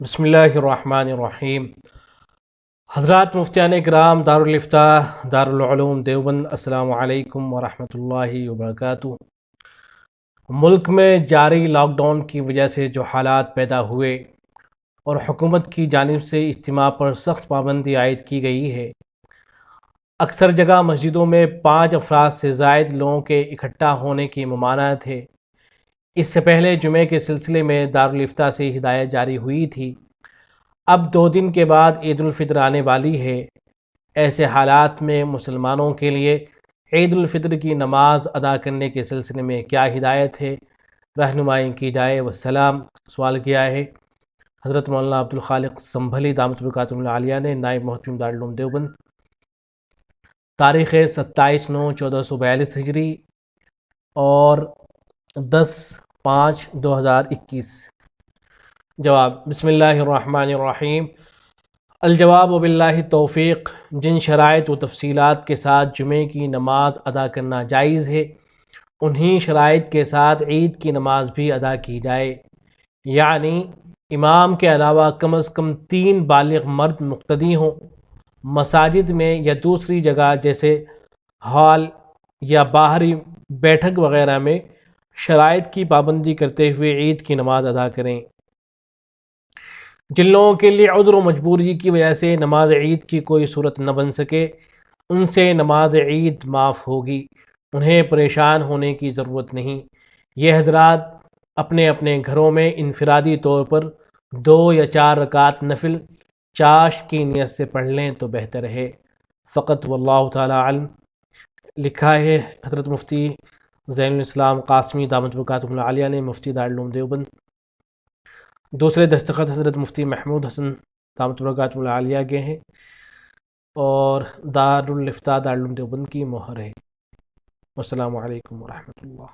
بسم اللہ الرحمن الرحیم۔ حضرات مفتیان اکرام، دارالفتاح دارالعلوم دیوبند، السلام علیکم ورحمۃ اللہ وبرکاتہ۔ ملک میں جاری لاک ڈاؤن کی وجہ سے جو حالات پیدا ہوئے اور حکومت کی جانب سے اجتماع پر سخت پابندی عائد کی گئی ہے، اکثر جگہ مسجدوں میں 5 افراد سے زائد لوگوں کے اکٹھا ہونے کی ممانعت ہے۔ اس سے پہلے جمعے کے سلسلے میں دارالفتاح سے ہدایت جاری ہوئی تھی۔ اب 2 دن کے بعد عید الفطر آنے والی ہے۔ ایسے حالات میں مسلمانوں کے لیے عید الفطر کی نماز ادا کرنے کے سلسلے میں کیا ہدایت ہے، رہنمائی کی جائے۔ والسلام۔ سوال کیا ہے حضرت مولانا عبدالخالق سنبھلی دامت برکاتہ العالیہ نے، نائب محتمم دارالعلوم دیوبند، تاریخ 27/9/1442 ہجری اور 10/5/2021۔ جواب: بسم اللہ الرحمن الرحیم۔ الجواب باللہ توفیق۔ جن شرائط و تفصیلات کے ساتھ جمعے کی نماز ادا کرنا جائز ہے، انہی شرائط کے ساتھ عید کی نماز بھی ادا کی جائے، یعنی امام کے علاوہ کم از کم 3 بالغ مرد مقتدی ہوں۔ مساجد میں یا دوسری جگہ جیسے ہال یا باہری بیٹھک وغیرہ میں شرائط کی پابندی کرتے ہوئے عید کی نماز ادا کریں۔ جن لوگوں کے لیے عذر و مجبوری کی وجہ سے نماز عید کی کوئی صورت نہ بن سکے، ان سے نماز عید معاف ہوگی، انہیں پریشان ہونے کی ضرورت نہیں۔ یہ حضرات اپنے اپنے گھروں میں انفرادی طور پر 2 یا 4 رکعت نفل چاشت کی نیت سے پڑھ لیں تو بہتر ہے۔ فقط واللہ تعالی علم۔ لکھا ہے حضرت مفتی زین الاسلام قاسمی دامت برکاتہ العالیہ نے، مفتی دارالعلوم دیوبند۔ دوسرے دستخط حضرت مفتی محمود حسن دامت برکاتہ العالیہ کے ہیں اور دارالفتاح دارالعلوم دیوبند کی مہر ہے۔ والسلام علیکم ورحمۃ اللہ۔